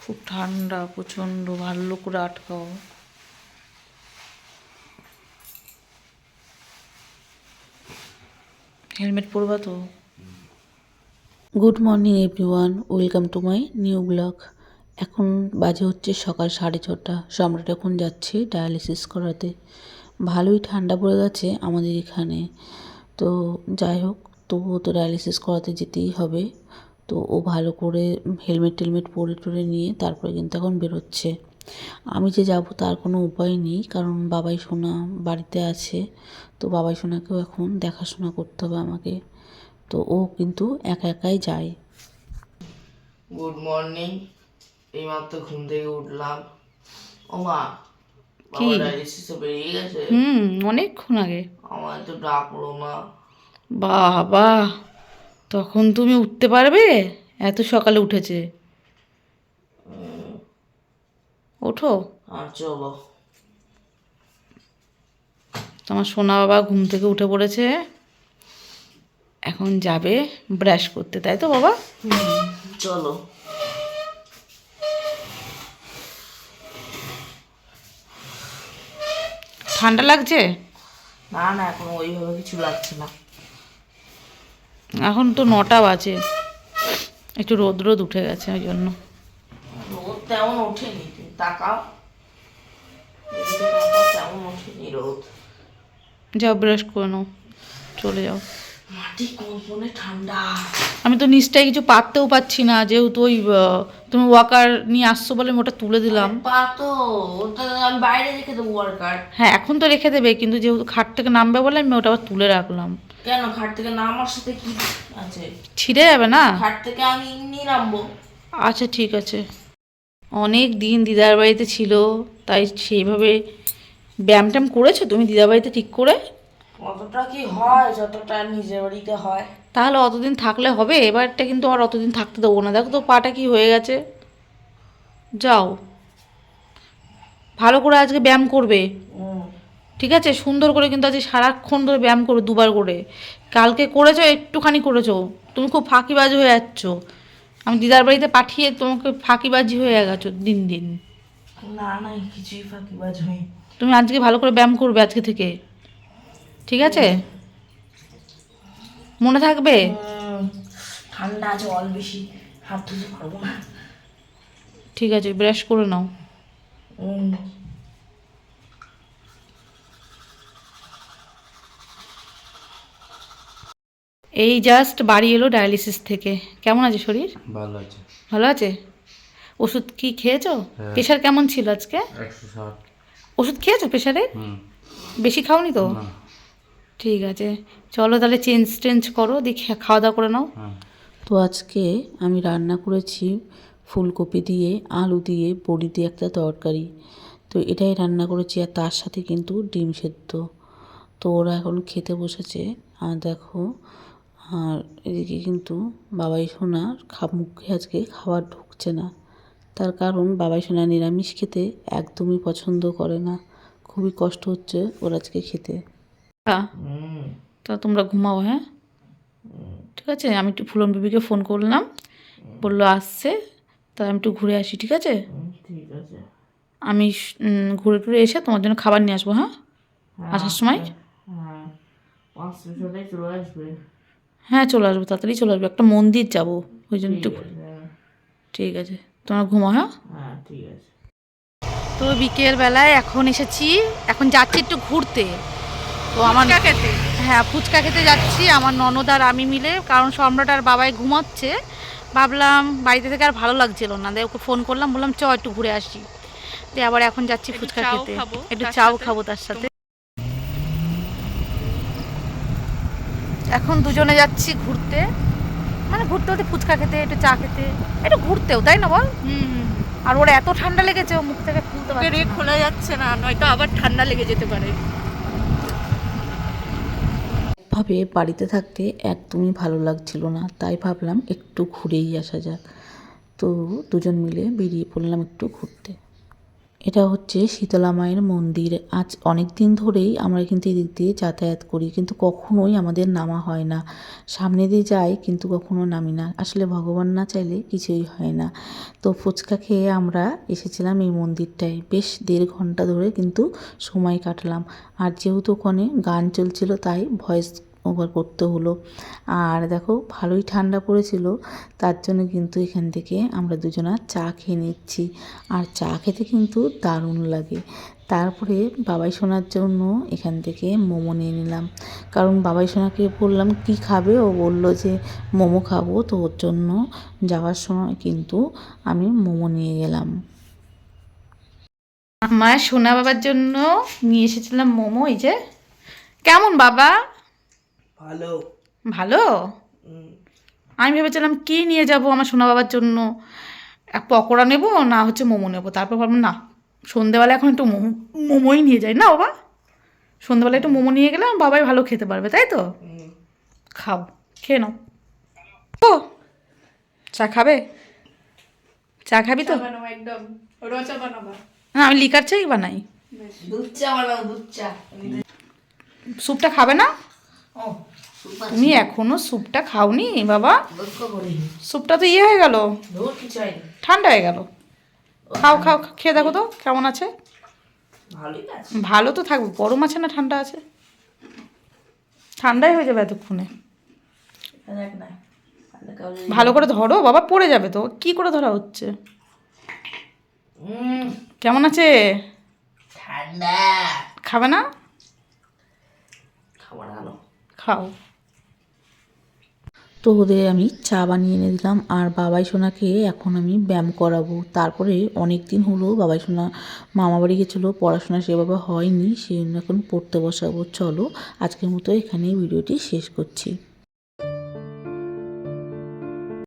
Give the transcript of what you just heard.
খুব ঠান্ডা প্রচণ্ড, ভালো করে আটকাও। হেলমেট পরবা তো? Good morning everyone, welcome to my new blog. এখন বাজে হচ্ছে সকাল 6:30। সম্রাট এখন যাচ্ছে ডায়ালিসিস করাতে। ভালোই ঠান্ডা পড়ে গেছে আমাদের এখানে। তো যাই হোক, তবুও তো ডায়ালিসিস করাতে যেতেই হবে। তো ও ভালো করে হেলমেট টেলমেট পরে টরে নিয়ে তারপরে কিন্তু এখন বেরোচ্ছে। আমি যে যাব তার কোনো উপায় নেই, কারণ বাবাই সোনা বাড়িতে আছে। তো বাবাই সোনাকেও এখন দেখাশোনা করতে হবে আমাকে। তো ও কিন্তু একা একাই যায়। Good morning. এইমাত্র ঘুম থেকে উঠলাম। ও মা, কি? বাবা ডায়ালিসিসে বেরিয়ে গেছে? অনেকক্ষণ আগে। আমার তো ডাকলো না। বাবা, তখন তুমি উঠতে পারবে? এত সকালে উঠেছে। ওঠো। আর চলো। তোমার সোনা বাবা ঘুম থেকে উঠে পড়েছে, এখন যাবে ব্রাশ করতে, তাই তো বাবা? চলো। ঠান্ডা লাগছে? না না, এখন ওইভাবে কিছু লাগছে না। এখন তো 9টা বাজে, একটু রোদ রোদ উঠে গেছে ওই জন্য। রোদ তেমন ওঠেনি, তুমি তাকাও। এদিকে তাকাও, তেমন ওঠেনি রোদ। যাও ব্রাশ করে নাও, চলে যাও। মাটি কম্পনে ঠান্ডা। আমি তো নিচটায় কিছু পাততেও পাচ্ছি না, যেহেতু ওই তুমি ওয়াকার নিয়ে আসছো বলে আমি ওটা তুলে দিলাম। পা তো ওটা আমি বাইরে রেখে দেবো ওয়ার্কার। হ্যাঁ, এখন তো রেখে দেবে, কিন্তু যেহেতু খাট থেকে নামবে বলে আমি ওটা আবার তুলে রাখলাম। কেন, খাট থেকে নামার সাথে কি আছে? ছিঁড়ে যাবে না? খাট থেকে আমি এমনি নামবো। আচ্ছা ঠিক আছে। অনেক দিন দিদার বাড়িতে ছিল, তাই সেইভাবে ব্যায়াম ট্যাম করেছো তুমি দিদার বাড়িতে ঠিক করে? অতটা কি হয় যতটা নিজের বাড়িতে হয়? তাহলে অতদিন থাকলে হবে? এবারটা কিন্তু আর অতদিন থাকতে দেবো না। দেখো তো পাটা কি হয়ে গেছে। যাও, ভালো করে আজকে ব্যায়াম করবে, ঠিক আছে? সুন্দর করে কিন্তু আজকে সারাক্ষণ ধরে ব্যায়াম করবে, 2বার করে। কালকে করেছো, একটুখানি করেছো, তুমি খুব ফাঁকিবাজি হয়ে যাচ্ছ। আমি দিদার বাড়িতে পাঠিয়ে তোমাকে ফাঁকিবাজি হয়ে গেছো দিন দিন। না না, কিছুই ফাঁকিবাজ হই। তুমি আজকে ভালো করে ব্যায়াম করবে আজকে থেকে, ঠিক আছে? মনে থাকবে? ঠান্ডা জল বেশি, হাত ধুতে পারবো না। ঠিক আছে, ব্রাশ করে নাও। এই জাস্ট বাড়ি এলো ডায়ালিসিস থেকে। কেমন আছে শরীর? ভালো আছে। ভালো আছে? ওষুধ কি খেয়েছো? হ্যাঁ। প্রেশার কেমন ছিল আজকে? 160। ওষুধ খেয়েছো প্রেশারে? বেশি খাওনি তো? না। ঠিক আছে, চলো তাহলে চেঞ্জ টেঞ্জ করো, দেখি খাওয়া দাওয়া করে নাও। তো আজকে আমি রান্না করেছি ফুলকপি দিয়ে, আলু দিয়ে, বড়ি দিয়ে একটা তরকারি। তো এটাই রান্না করেছি, আর তার সাথে কিন্তু ডিম সেদ্ধ। তো ওরা এখন খেতে বসেছে। আর দেখো, আর এদিকে কিন্তু বাবাই সোনার মুখে আজকে খাবার ঢুকছে না। তার কারণ বাবাই সোনা নিরামিষ খেতে একদমই পছন্দ করে না। খুবই কষ্ট হচ্ছে ওর আজকে খেতে। তা তোমরা ঘুমাও, হ্যাঁ? ঠিক আছে, আমি একটু ফুলন বিবিকে ফোন করলাম, বললো আসছে, তা আমি একটু ঘুরে আসি, ঠিক আছে? ঠিক আছে। আমি ঘুরে টুরে এসে তোমার জন্য খাবার নিয়ে আসবো, হ্যাঁ? আসার সময়। হ্যাঁ, 5 মিনিটে চলে আসবে। হ্যাঁ চলে আসবো, তাড়াতাড়ি চলে আসবো, একটা মন্দির যাবো, ওই জন্য একটু। ঠিক আছে, তোমরা ঘুমাও, হ্যাঁ? হ্যাঁ ঠিক আছে। তো বিকেল বেলায় এখন এসেছি, এখন যাচ্ছি একটু ঘুরতে। তো আমার খেতে, হ্যাঁ ফুচকা খেতে যাচ্ছি আমার ননদ আর আমি মিলে, কারণ সম্রাট আর বাবাই ঘুমাচ্ছে। ভাবলাম বাড়িতে থেকে আর ভালো লাগছিল না, দিয়ে ওকে ফোন করলাম, বললাম চ একটু ঘুরে আসি। তো আবার এখন যাচ্ছি ফুচকা খেতে, একটু চাও খাবো তার সাথে। এখন দুজনে যাচ্ছি ঘুরতে, মানে ঘুরতে বলতে ফুচকা খেতে, একটু চা খেতে, একটু ঘুরতেও, তাই না বল? আর ওর এত ঠান্ডা লেগেছে, ও মুখ থেকে খুলতে পারছে না, খোলা যাচ্ছে না, নয়তো আবার ঠান্ডা লেগে যেতে পারে। ভাবে বাড়িতে থাকতে একদমই ভালো লাগছিল না, তাই ভাবলাম একটু ঘুরেই আসা যাক। তো দুজন মিলে বেরিয়ে পড়লাম একটু ঘুরতে। এটা হচ্ছে শীতলা মায়ের মন্দির। আজ অনেক দিন ধরেই আমরা কিন্তু এদিক দিয়ে যাতায়াত করি, কিন্তু কখনোই আমাদের নামা হয় না। সামনে দিয়ে যাই কিন্তু কখনো নামি না। আসলে ভগবান না চাইলে কিছুই হয় না। তো ফুচকা খেয়ে আমরা এসেছিলাম এই মন্দিরটায়। বেশ 1.5 ঘন্টা ধরে কিন্তু সময় কাটালাম। আর যেহেতু ওখানে গান চলছিল তাই ভয়েস ওভার করতে হলো। আর দেখো ভালোই ঠান্ডা পড়েছিল, তার জন্য কিন্তু এখান থেকে আমরা দুজনা চা খেয়ে নিচ্ছি। আর চা খেতে কিন্তু দারুণ লাগে। তারপরে বাবাই সোনার জন্য এখান থেকে মোমো নিয়ে নিলাম, কারণ বাবাই সোনাকে বললাম কি খাবে, ও বলল যে মোমো খাবো। তো ওর জন্য যাওয়ার সময় কিন্তু আমি মোমো নিয়ে গেলাম। আমার সোনা বাবার জন্য নিয়ে এসেছিলাম মোমো। এই যে, কেমন বাবা? ভালো। ভালো? আমি ভেবেছিলাম কি নিয়ে যাব আমার সোনা বাবার জন্য, পকোড়া নেব না হচ্ছে মোমো নেব। তারপর ভাবলাম না, সন্ধেবেলা এখন একটু মোমোই নিয়ে যাই না বাবা। সন্ধেবেলা একটু মোমো নিয়ে গেলে আমার বাবাই ভালো খেতে পারবে, তাই তো? খাও, খেয়ে নাও। ও চা খাবে? চা খাবি তো? একদম রোজ চা বানাবো না, আমি লিকার চাই বানাই। দুধ চা বানাবো, দুধ চা। স্যুপটা খাবে না? ও তুমি এখনো স্যুপটা খাওনি বাবা? দুধ করি স্যুপটা তো ইয়ে হয়ে গেল, দুধ কিছু হয়নি, ঠান্ডা হয়ে গেল। খাও খাও, খেয়ে দেখো তো কেমন আছে। ভালোই আছে। ভালো তো থাকবে, গরম আছে না ঠান্ডা আছে? ঠান্ডাই হয়ে যাবে এতক্ষণে। দেখ না, ভালো করে ধরো বাবা, পড়ে যাবে তো। কি করে ধরা হচ্ছে? কেমন আছে? ঠান্ডা। খাবে না? খাবার আলো খাও। তো ওদের আমি চা বানিয়ে এনে দিলাম। আর বাবাই সোনাকে এখন আমি ব্যায়াম করাবো। তারপরে অনেক দিন হলো বাবাই সোনা মামা বাড়ি গেছিলো, পড়াশোনা সেভাবে হয়নি, সেই জন্য এখন পড়তে বসাবো। চলো আজকের মতো এখানেই ভিডিওটি শেষ করছি।